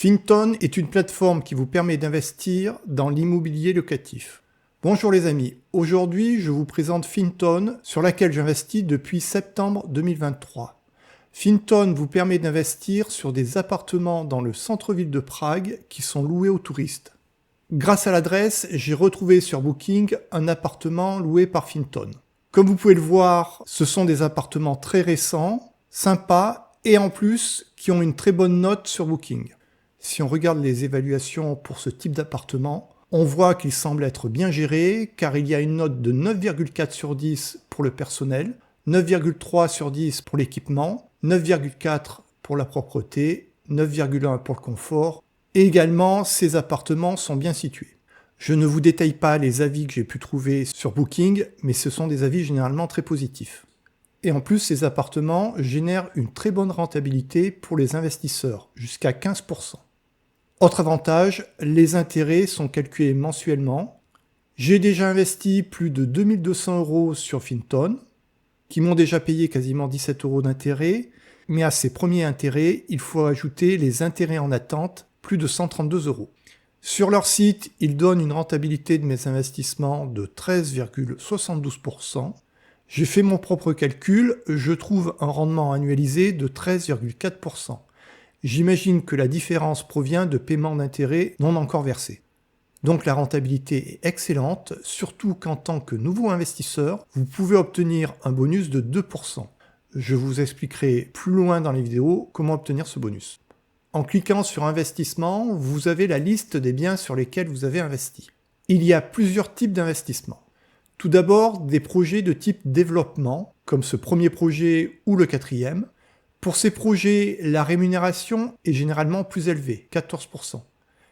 Finton est une plateforme qui vous permet d'investir dans l'immobilier locatif. Bonjour les amis, aujourd'hui je vous présente Finton sur laquelle j'investis depuis septembre 2023. Finton vous permet d'investir sur des appartements dans le centre-ville de Prague qui sont loués aux touristes. Grâce à l'adresse, j'ai retrouvé sur Booking un appartement loué par Finton. Comme vous pouvez le voir, ce sont des appartements très récents, sympas et en plus qui ont une très bonne note sur Booking. Si on regarde les évaluations pour ce type d'appartement, on voit qu'il semble être bien géré car il y a une note de 9,4 sur 10 pour le personnel, 9,3 sur 10 pour l'équipement, 9,4 pour la propreté, 9,1 pour le confort et également ces appartements sont bien situés. Je ne vous détaille pas les avis que j'ai pu trouver sur Booking, mais ce sont des avis généralement très positifs. Et en plus, ces appartements génèrent une très bonne rentabilité pour les investisseurs, jusqu'à 15%. Autre avantage, les intérêts sont calculés mensuellement. J'ai déjà investi plus de 2200 € sur Finton, qui m'ont déjà payé quasiment 17 € d'intérêt, mais à ces premiers intérêts, il faut ajouter les intérêts en attente, plus de 132 €. Sur leur site, ils donnent une rentabilité de mes investissements de 13,72%. J'ai fait mon propre calcul, je trouve un rendement annualisé de 13,4%. J'imagine que la différence provient de paiements d'intérêts non encore versés. Donc la rentabilité est excellente, surtout qu'en tant que nouveau investisseur, vous pouvez obtenir un bonus de 2%. Je vous expliquerai plus loin dans les vidéos comment obtenir ce bonus. En cliquant sur investissement, vous avez la liste des biens sur lesquels vous avez investi. Il y a plusieurs types d'investissements. Tout d'abord, des projets de type développement, comme ce premier projet ou le quatrième. Pour ces projets, la rémunération est généralement plus élevée, 14%,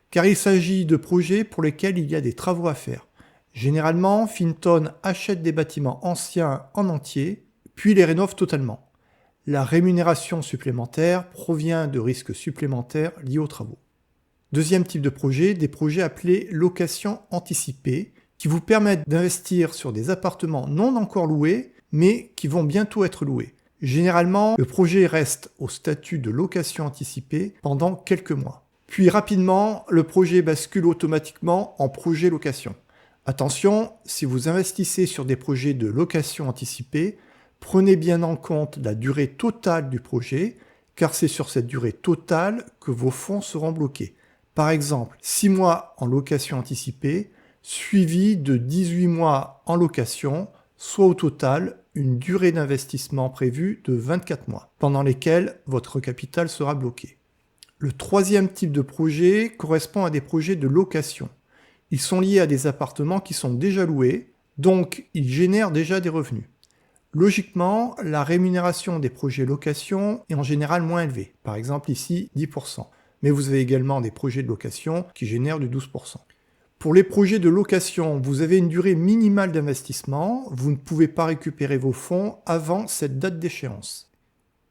car il s'agit de projets pour lesquels il y a des travaux à faire. Généralement, Finton achète des bâtiments anciens en entier, puis les rénove totalement. La rémunération supplémentaire provient de risques supplémentaires liés aux travaux. Deuxième type de projet, des projets appelés location anticipée, qui vous permettent d'investir sur des appartements non encore loués, mais qui vont bientôt être loués. Généralement, le projet reste au statut de location anticipée pendant quelques mois. Puis rapidement, le projet bascule automatiquement en projet location. Attention, si vous investissez sur des projets de location anticipée, prenez bien en compte la durée totale du projet, car c'est sur cette durée totale que vos fonds seront bloqués. Par exemple, 6 mois en location anticipée, suivi de 18 mois en location, soit au total une durée d'investissement prévue de 24 mois, pendant lesquels votre capital sera bloqué. Le troisième type de projet correspond à des projets de location. Ils sont liés à des appartements qui sont déjà loués, donc ils génèrent déjà des revenus. Logiquement, la rémunération des projets location est en général moins élevée, par exemple ici 10%, mais vous avez également des projets de location qui génèrent du 12%. Pour les projets de location, vous avez une durée minimale d'investissement, vous ne pouvez pas récupérer vos fonds avant cette date d'échéance.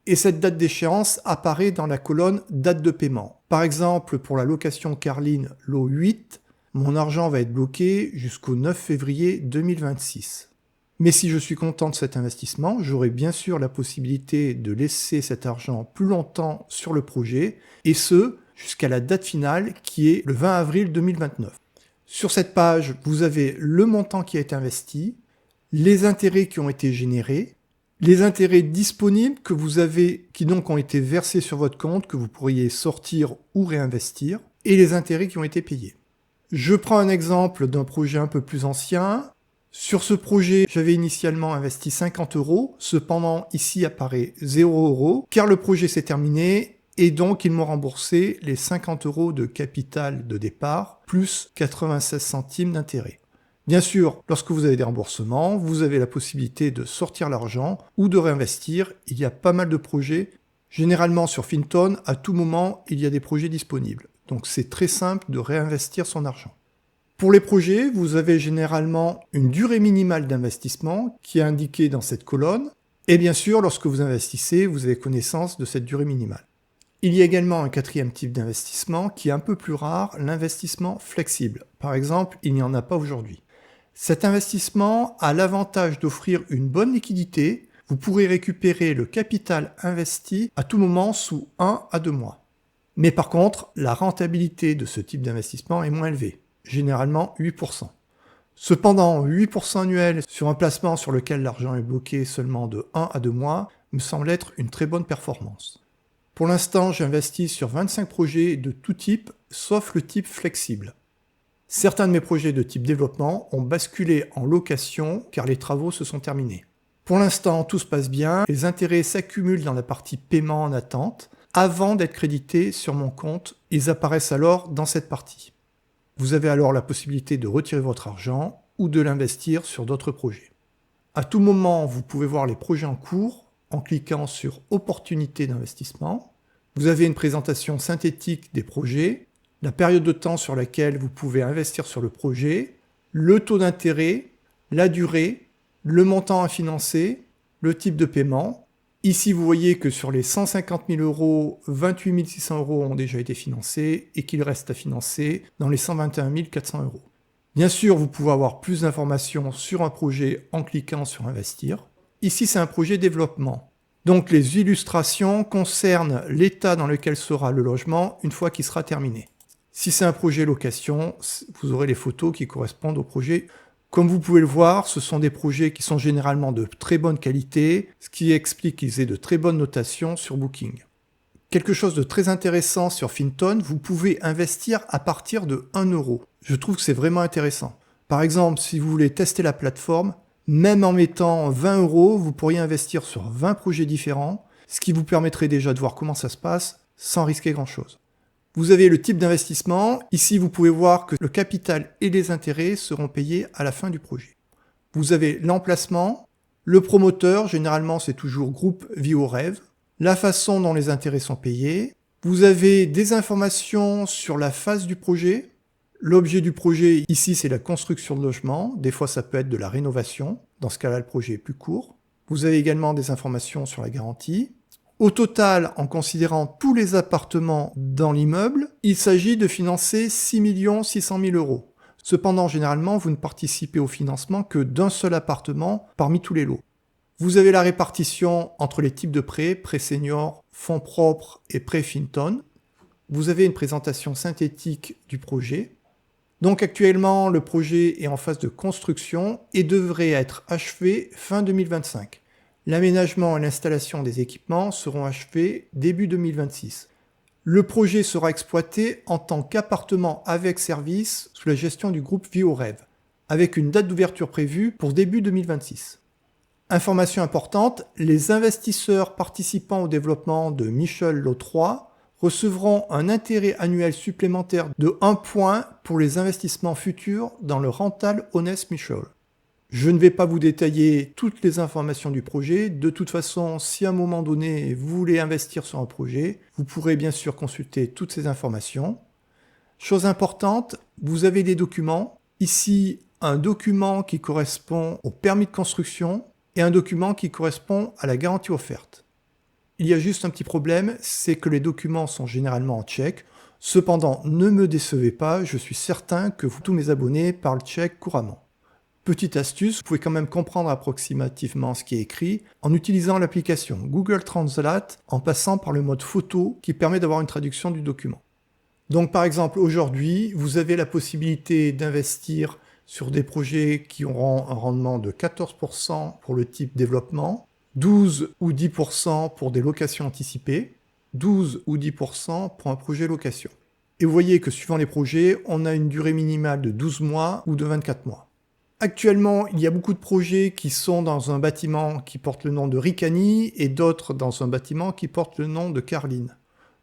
Et cette date d'échéance apparaît dans la colonne date de paiement. Par exemple, pour la location Carline lot 8, mon argent va être bloqué jusqu'au 9 février 2026. Mais si je suis content de cet investissement, j'aurai bien sûr la possibilité de laisser cet argent plus longtemps sur le projet, et ce, jusqu'à la date finale qui est le 20 avril 2029. Sur cette page, vous avez le montant qui a été investi, les intérêts qui ont été générés, les intérêts disponibles que vous avez, qui donc ont été versés sur votre compte, que vous pourriez sortir ou réinvestir, et les intérêts qui ont été payés. Je prends un exemple d'un projet un peu plus ancien. Sur ce projet, j'avais initialement investi 50 €, cependant ici apparaît 0 €, car le projet s'est terminé, et donc ils m'ont remboursé les 50 € de capital de départ, plus 96 centimes d'intérêt. Bien sûr, lorsque vous avez des remboursements, vous avez la possibilité de sortir l'argent ou de réinvestir. Il y a pas mal de projets. Généralement sur Finton, à tout moment, il y a des projets disponibles. Donc c'est très simple de réinvestir son argent. Pour les projets, vous avez généralement une durée minimale d'investissement qui est indiquée dans cette colonne. Et bien sûr, lorsque vous investissez, vous avez connaissance de cette durée minimale. Il y a également un quatrième type d'investissement qui est un peu plus rare, l'investissement flexible. Par exemple, il n'y en a pas aujourd'hui. Cet investissement a l'avantage d'offrir une bonne liquidité. Vous pourrez récupérer le capital investi à tout moment sous 1 à 2 mois. Mais par contre, la rentabilité de ce type d'investissement est moins élevée, généralement 8%. Cependant, 8% annuel sur un placement sur lequel l'argent est bloqué seulement de 1 à 2 mois me semble être une très bonne performance. Pour l'instant, j'investis sur 25 projets de tout type, sauf le type flexible. Certains de mes projets de type développement ont basculé en location car les travaux se sont terminés. Pour l'instant, tout se passe bien, les intérêts s'accumulent dans la partie paiement en attente. Avant d'être crédités sur mon compte, ils apparaissent alors dans cette partie. Vous avez alors la possibilité de retirer votre argent ou de l'investir sur d'autres projets. À tout moment, vous pouvez voir les projets en cours en cliquant sur Opportunités d'investissement. Vous avez une présentation synthétique des projets, la période de temps sur laquelle vous pouvez investir sur le projet, le taux d'intérêt, la durée, le montant à financer, le type de paiement. Ici, vous voyez que sur les 150 000 euros, 28 600 euros ont déjà été financés et qu'il reste à financer dans les 121 400 euros. Bien sûr, vous pouvez avoir plus d'informations sur un projet en cliquant sur Investir. Ici, c'est un projet développement. Donc, les illustrations concernent l'état dans lequel sera le logement une fois qu'il sera terminé. Si c'est un projet location, vous aurez les photos qui correspondent au projet. Comme vous pouvez le voir, ce sont des projets qui sont généralement de très bonne qualité, ce qui explique qu'ils aient de très bonnes notations sur Booking. Quelque chose de très intéressant sur Finton, vous pouvez investir à partir de 1 euro. Je trouve que c'est vraiment intéressant. Par exemple, si vous voulez tester la plateforme, même en mettant 20 euros, vous pourriez investir sur 20 projets différents, ce qui vous permettrait déjà de voir comment ça se passe sans risquer grand-chose. Vous avez le type d'investissement. Ici, vous pouvez voir que le capital et les intérêts seront payés à la fin du projet. Vous avez l'emplacement, le promoteur, généralement c'est toujours groupe Vie au Rêve, la façon dont les intérêts sont payés. Vous avez des informations sur la phase du projet. L'objet du projet, ici, c'est la construction de logements. Des fois, ça peut être de la rénovation. Dans ce cas-là, le projet est plus court. Vous avez également des informations sur la garantie. Au total, en considérant tous les appartements dans l'immeuble, il s'agit de financer 6 600 000 euros. Cependant, généralement, vous ne participez au financement que d'un seul appartement parmi tous les lots. Vous avez la répartition entre les types de prêts senior, fonds propres et prêts Finton. Vous avez une présentation synthétique du projet. Donc actuellement, le projet est en phase de construction et devrait être achevé fin 2025. L'aménagement et l'installation des équipements seront achevés début 2026. Le projet sera exploité en tant qu'appartement avec service sous la gestion du groupe Vie au Rêve, avec une date d'ouverture prévue pour début 2026. Information importante, les investisseurs participant au développement de Michel Lot 3 recevront un intérêt annuel supplémentaire de 1 point pour les investissements futurs dans le Rental Honest Michel. Je ne vais pas vous détailler toutes les informations du projet. De toute façon, si à un moment donné, vous voulez investir sur un projet, vous pourrez bien sûr consulter toutes ces informations. Chose importante, vous avez des documents. Ici, un document qui correspond au permis de construction et un document qui correspond à la garantie offerte. Il y a juste un petit problème, c'est que les documents sont généralement en tchèque. Cependant, ne me décevez pas, je suis certain que tous mes abonnés parlent tchèque couramment. Petite astuce, vous pouvez quand même comprendre approximativement ce qui est écrit en utilisant l'application Google Translate en passant par le mode photo qui permet d'avoir une traduction du document. Donc par exemple aujourd'hui, vous avez la possibilité d'investir sur des projets qui auront un rendement de 14% pour le type développement, 12 ou 10% pour des locations anticipées, 12 ou 10% pour un projet location. Et vous voyez que suivant les projets, on a une durée minimale de 12 mois ou de 24 mois. Actuellement, il y a beaucoup de projets qui sont dans un bâtiment qui porte le nom de Ricani et d'autres dans un bâtiment qui porte le nom de Carline.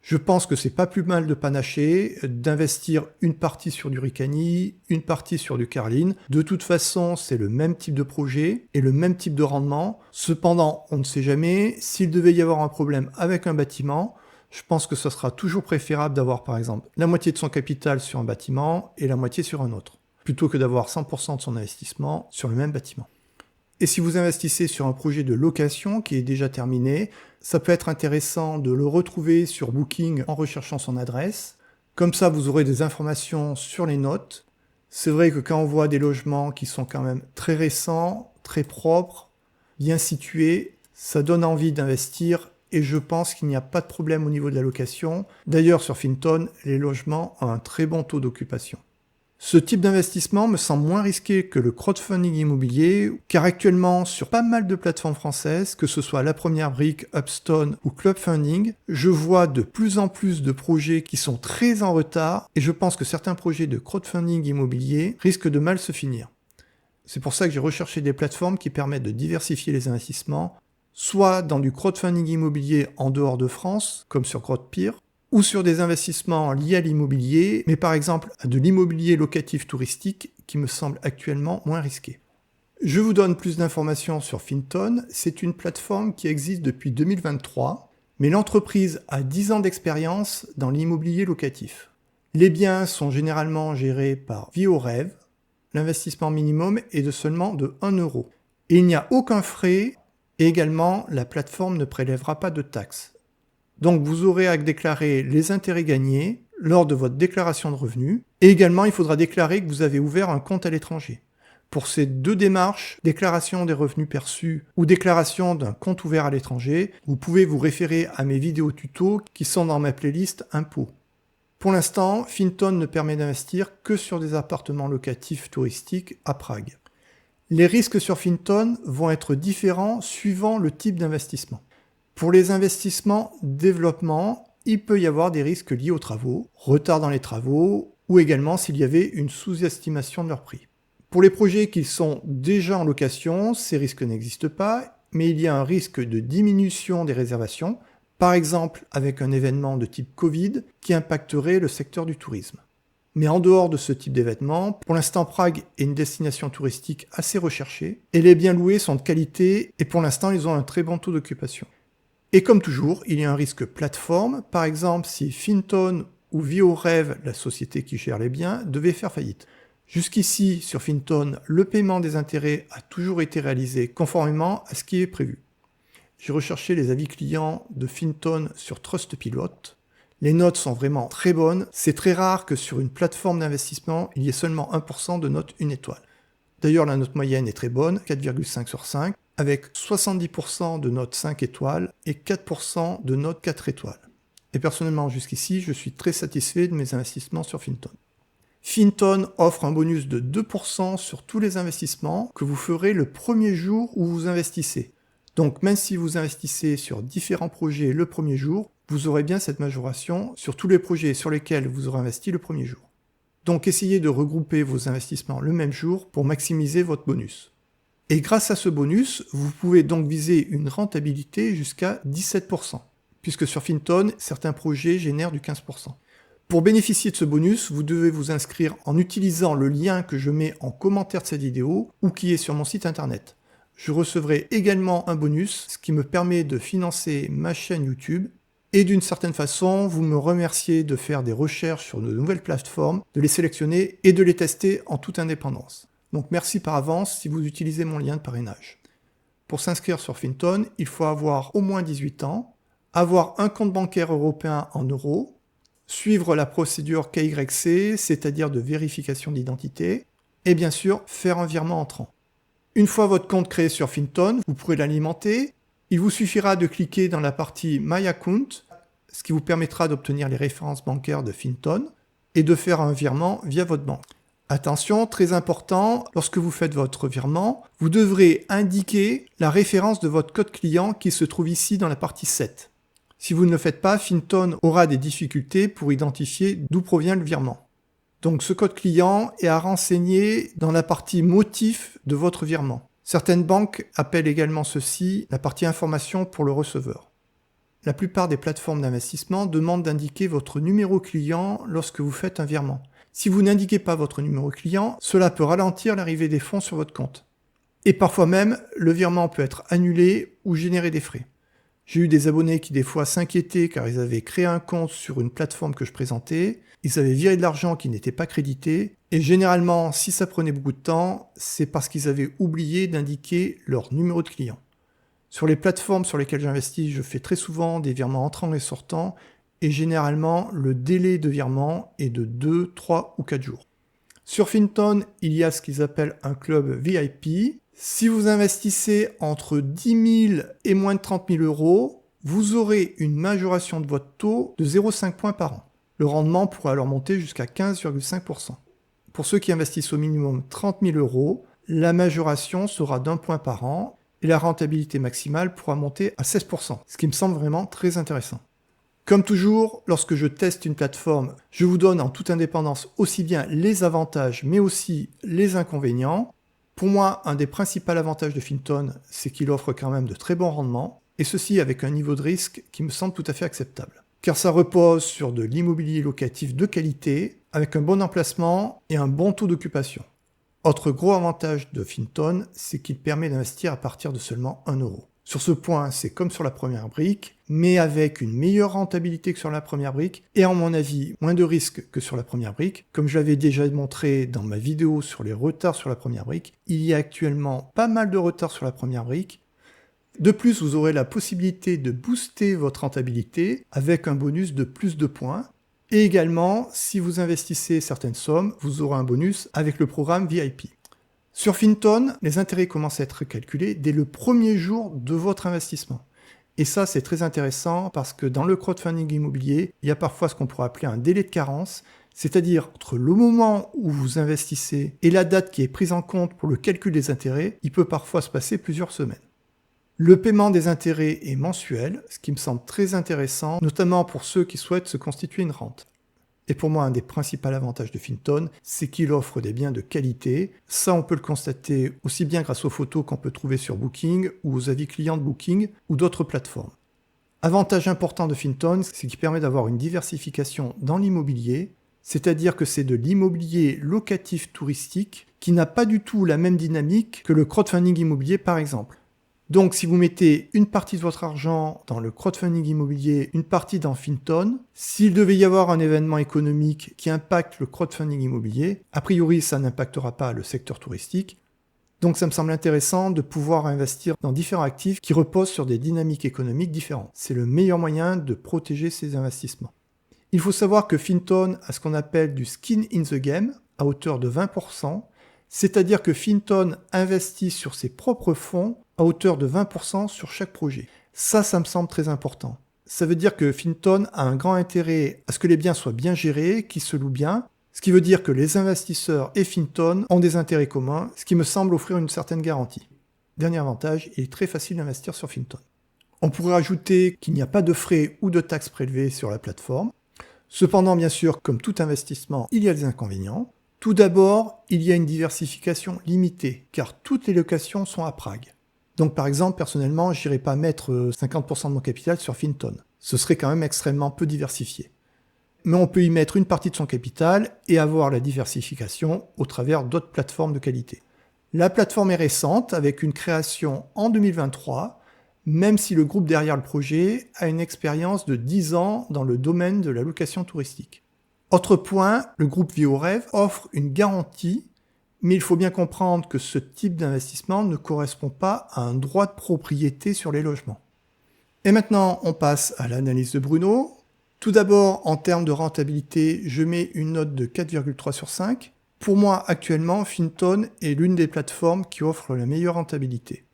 Je pense que c'est pas plus mal de panacher, d'investir une partie sur du Ricani, une partie sur du Carline. De toute façon, c'est le même type de projet et le même type de rendement. Cependant, on ne sait jamais, s'il devait y avoir un problème avec un bâtiment, je pense que ce sera toujours préférable d'avoir par exemple la moitié de son capital sur un bâtiment et la moitié sur un autre, plutôt que d'avoir 100% de son investissement sur le même bâtiment. Et si vous investissez sur un projet de location qui est déjà terminé, ça peut être intéressant de le retrouver sur Booking en recherchant son adresse. Comme ça, vous aurez des informations sur les notes. C'est vrai que quand on voit des logements qui sont quand même très récents, très propres, bien situés, ça donne envie d'investir et je pense qu'il n'y a pas de problème au niveau de la location. D'ailleurs, sur Finton, les logements ont un très bon taux d'occupation. Ce type d'investissement me semble moins risqué que le crowdfunding immobilier, car actuellement, sur pas mal de plateformes françaises, que ce soit La Première Brique, Upstone ou Clubfunding, je vois de plus en plus de projets qui sont très en retard, et je pense que certains projets de crowdfunding immobilier risquent de mal se finir. C'est pour ça que j'ai recherché des plateformes qui permettent de diversifier les investissements, soit dans du crowdfunding immobilier en dehors de France, comme sur CrowdPeer, ou sur des investissements liés à l'immobilier, mais par exemple à de l'immobilier locatif touristique qui me semble actuellement moins risqué. Je vous donne plus d'informations sur Finton. C'est une plateforme qui existe depuis 2023, mais l'entreprise a 10 ans d'expérience dans l'immobilier locatif. Les biens sont généralement gérés par Vie au rêve. L'investissement minimum est de seulement de 1 euro. Et il n'y a aucun frais, et également la plateforme ne prélèvera pas de taxes. Donc vous aurez à déclarer les intérêts gagnés lors de votre déclaration de revenus, et également il faudra déclarer que vous avez ouvert un compte à l'étranger. Pour ces deux démarches, déclaration des revenus perçus ou déclaration d'un compte ouvert à l'étranger, vous pouvez vous référer à mes vidéos tutos qui sont dans ma playlist Impôts. Pour l'instant, Finton ne permet d'investir que sur des appartements locatifs touristiques à Prague. Les risques sur Finton vont être différents suivant le type d'investissement. Pour les investissements développement, il peut y avoir des risques liés aux travaux, retard dans les travaux, ou également s'il y avait une sous-estimation de leur prix. Pour les projets qui sont déjà en location, ces risques n'existent pas, mais il y a un risque de diminution des réservations, par exemple avec un événement de type Covid qui impacterait le secteur du tourisme. Mais en dehors de ce type d'événement, pour l'instant Prague est une destination touristique assez recherchée, et les biens loués sont de qualité, et pour l'instant ils ont un très bon taux d'occupation. Et comme toujours, il y a un risque plateforme, par exemple si Finton ou Vie au rêve, la société qui gère les biens, devait faire faillite. Jusqu'ici, sur Finton, le paiement des intérêts a toujours été réalisé conformément à ce qui est prévu. J'ai recherché les avis clients de Finton sur Trustpilot. Les notes sont vraiment très bonnes. C'est très rare que sur une plateforme d'investissement, il y ait seulement 1% de notes 1 étoile. D'ailleurs, la note moyenne est très bonne, 4,5 sur 5, avec 70% de notes 5 étoiles et 4% de notes 4 étoiles. Et personnellement, jusqu'ici, je suis très satisfait de mes investissements sur Finton. Finton offre un bonus de 2% sur tous les investissements que vous ferez le premier jour où vous investissez. Donc même si vous investissez sur différents projets le premier jour, vous aurez bien cette majoration sur tous les projets sur lesquels vous aurez investi le premier jour. Donc essayez de regrouper vos investissements le même jour pour maximiser votre bonus. Et grâce à ce bonus, vous pouvez donc viser une rentabilité jusqu'à 17%, puisque sur Finton, certains projets génèrent du 15%. Pour bénéficier de ce bonus, vous devez vous inscrire en utilisant le lien que je mets en commentaire de cette vidéo ou qui est sur mon site internet. Je recevrai également un bonus, ce qui me permet de financer ma chaîne YouTube. Et d'une certaine façon, vous me remerciez de faire des recherches sur de nouvelles plateformes, de les sélectionner et de les tester en toute indépendance. Donc merci par avance si vous utilisez mon lien de parrainage. Pour s'inscrire sur Finton, il faut avoir au moins 18 ans, avoir un compte bancaire européen en euros, suivre la procédure KYC, c'est-à-dire de vérification d'identité, et bien sûr faire un virement entrant. Une fois votre compte créé sur Finton, vous pourrez l'alimenter. Il vous suffira de cliquer dans la partie My Account, ce qui vous permettra d'obtenir les références bancaires de Finton et de faire un virement via votre banque. Attention, très important, lorsque vous faites votre virement, vous devrez indiquer la référence de votre code client qui se trouve ici dans la partie 7. Si vous ne le faites pas, Finton aura des difficultés pour identifier d'où provient le virement. Donc ce code client est à renseigner dans la partie motif de votre virement. Certaines banques appellent également ceci la partie information pour le receveur. La plupart des plateformes d'investissement demandent d'indiquer votre numéro client lorsque vous faites un virement. Si vous n'indiquez pas votre numéro client, cela peut ralentir l'arrivée des fonds sur votre compte. Et parfois même, le virement peut être annulé ou générer des frais. J'ai eu des abonnés qui des fois s'inquiétaient car ils avaient créé un compte sur une plateforme que je présentais, ils avaient viré de l'argent qui n'était pas crédité, et généralement, si ça prenait beaucoup de temps, c'est parce qu'ils avaient oublié d'indiquer leur numéro de client. Sur les plateformes sur lesquelles j'investis, je fais très souvent des virements entrants et sortants, et généralement, le délai de virement est de 2, 3 ou 4 jours. Sur Finton, il y a ce qu'ils appellent un club VIP. Si vous investissez entre 10 000 et moins de 30 000 euros, vous aurez une majoration de votre taux de 0,5 points par an. Le rendement pourrait alors monter jusqu'à 15,5%. Pour ceux qui investissent au minimum 30 000 euros, la majoration sera d'1 point par an et la rentabilité maximale pourra monter à 16%, ce qui me semble vraiment très intéressant. Comme toujours, lorsque je teste une plateforme, je vous donne en toute indépendance aussi bien les avantages mais aussi les inconvénients. Pour moi, un des principaux avantages de Finton, c'est qu'il offre quand même de très bons rendements, et ceci avec un niveau de risque qui me semble tout à fait acceptable. Car ça repose sur de l'immobilier locatif de qualité, avec un bon emplacement et un bon taux d'occupation. Autre gros avantage de Finton, c'est qu'il permet d'investir à partir de seulement 1 euro. Sur ce point, c'est comme sur la première brique, mais avec une meilleure rentabilité que sur la première brique, et à mon avis, moins de risques que sur la première brique. Comme je l'avais déjà montré dans ma vidéo sur les retards sur la première brique, il y a actuellement pas mal de retards sur la première brique. De plus, vous aurez la possibilité de booster votre rentabilité avec un bonus de plus de points. Et également, si vous investissez certaines sommes, vous aurez un bonus avec le programme VIP. Sur Finton, les intérêts commencent à être calculés dès le premier jour de votre investissement. Et ça, c'est très intéressant parce que dans le crowdfunding immobilier, il y a parfois ce qu'on pourrait appeler un délai de carence, c'est-à-dire entre le moment où vous investissez et la date qui est prise en compte pour le calcul des intérêts, il peut parfois se passer plusieurs semaines. Le paiement des intérêts est mensuel, ce qui me semble très intéressant, notamment pour ceux qui souhaitent se constituer une rente. Et pour moi, un des principaux avantages de Finton, c'est qu'il offre des biens de qualité. Ça, on peut le constater aussi bien grâce aux photos qu'on peut trouver sur Booking ou aux avis clients de Booking ou d'autres plateformes. Avantage important de Finton, c'est qu'il permet d'avoir une diversification dans l'immobilier, c'est-à-dire que c'est de l'immobilier locatif touristique qui n'a pas du tout la même dynamique que le crowdfunding immobilier par exemple. Donc si vous mettez une partie de votre argent dans le crowdfunding immobilier, une partie dans Finton, s'il devait y avoir un événement économique qui impacte le crowdfunding immobilier, a priori ça n'impactera pas le secteur touristique. Donc ça me semble intéressant de pouvoir investir dans différents actifs qui reposent sur des dynamiques économiques différentes. C'est le meilleur moyen de protéger ces investissements. Il faut savoir que Finton a ce qu'on appelle du skin in the game à hauteur de 20%, c'est-à-dire que Finton investit sur ses propres fonds à hauteur de 20% sur chaque projet. Ça me semble très important. Ça veut dire que Finton a un grand intérêt à ce que les biens soient bien gérés, qu'ils se louent bien, ce qui veut dire que les investisseurs et Finton ont des intérêts communs, ce qui me semble offrir une certaine garantie. Dernier avantage, il est très facile d'investir sur Finton. On pourrait ajouter qu'il n'y a pas de frais ou de taxes prélevées sur la plateforme. Cependant, bien sûr, comme tout investissement, il y a des inconvénients. Tout d'abord, il y a une diversification limitée, car toutes les locations sont à Prague. Donc par exemple, personnellement, je n'irai pas mettre 50% de mon capital sur Finton. Ce serait quand même extrêmement peu diversifié. Mais on peut y mettre une partie de son capital et avoir la diversification au travers d'autres plateformes de qualité. La plateforme est récente, avec une création en 2023, même si le groupe derrière le projet a une expérience de 10 ans dans le domaine de la location touristique. Autre point, le groupe Vie au Rêve offre une garantie, mais il faut bien comprendre que ce type d'investissement ne correspond pas à un droit de propriété sur les logements. Et maintenant, on passe à l'analyse de Bruno. Tout d'abord, en termes de rentabilité, je mets une note de 4,3 sur 5. Pour moi, actuellement, Finton est l'une des plateformes qui offre la meilleure rentabilité.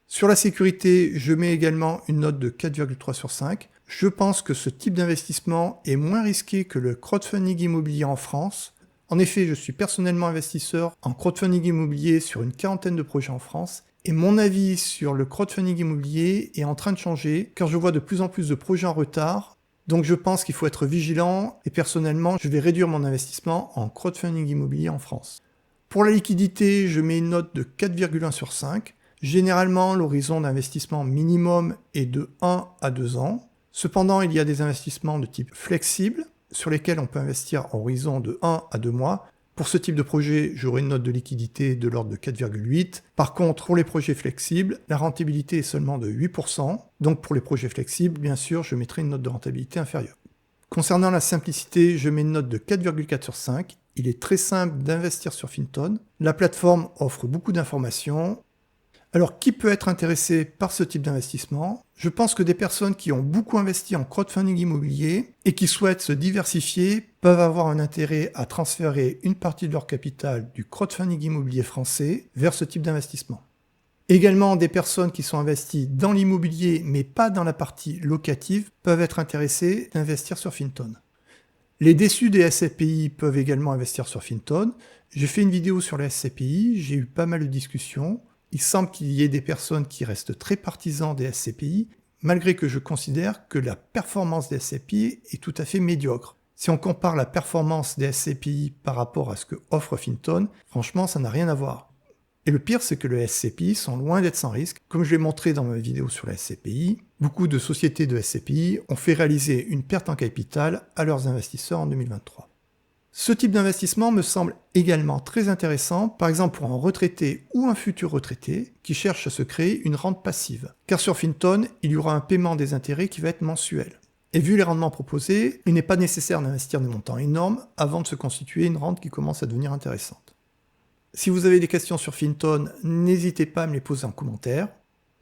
Sur la sécurité, je mets également une note de 4,3 sur 5. Je pense que ce type d'investissement est moins risqué que le crowdfunding immobilier en France. En effet, je suis personnellement investisseur en crowdfunding immobilier sur une quarantaine de projets en France et mon avis sur le crowdfunding immobilier est en train de changer car je vois de plus en plus de projets en retard. Donc je pense qu'il faut être vigilant et personnellement, je vais réduire mon investissement en crowdfunding immobilier en France. Pour la liquidité, je mets une note de 4,1 sur 5. Généralement, l'horizon d'investissement minimum est de 1 à 2 ans. Cependant, il y a des investissements de type flexible sur lesquels on peut investir en horizon de 1 à 2 mois. Pour ce type de projet, j'aurai une note de liquidité de l'ordre de 4,8. Par contre, pour les projets flexibles, la rentabilité est seulement de 8%. Donc pour les projets flexibles, bien sûr, je mettrai une note de rentabilité inférieure. Concernant la simplicité, je mets une note de 4,4 sur 5. Il est très simple d'investir sur Finton. La plateforme offre beaucoup d'informations. Alors, qui peut être intéressé par ce type d'investissement? Je pense que des personnes qui ont beaucoup investi en crowdfunding immobilier et qui souhaitent se diversifier peuvent avoir un intérêt à transférer une partie de leur capital du crowdfunding immobilier français vers ce type d'investissement. Également, des personnes qui sont investies dans l'immobilier, mais pas dans la partie locative, peuvent être intéressées d'investir sur Finton. Les déçus des SCPI peuvent également investir sur Finton. J'ai fait une vidéo sur les SCPI, j'ai eu pas mal de discussions. Il semble qu'il y ait des personnes qui restent très partisans des SCPI, malgré que je considère que la performance des SCPI est tout à fait médiocre. Si on compare la performance des SCPI par rapport à ce que offre Finton, franchement, ça n'a rien à voir. Et le pire, c'est que les SCPI sont loin d'être sans risque. Comme je l'ai montré dans ma vidéo sur les SCPI, beaucoup de sociétés de SCPI ont fait réaliser une perte en capital à leurs investisseurs en 2023. Ce type d'investissement me semble également très intéressant, par exemple pour un retraité ou un futur retraité qui cherche à se créer une rente passive. Car sur Finton, il y aura un paiement des intérêts qui va être mensuel. Et vu les rendements proposés, il n'est pas nécessaire d'investir des montants énormes avant de se constituer une rente qui commence à devenir intéressante. Si vous avez des questions sur Finton, n'hésitez pas à me les poser en commentaire.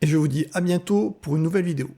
Et je vous dis à bientôt pour une nouvelle vidéo.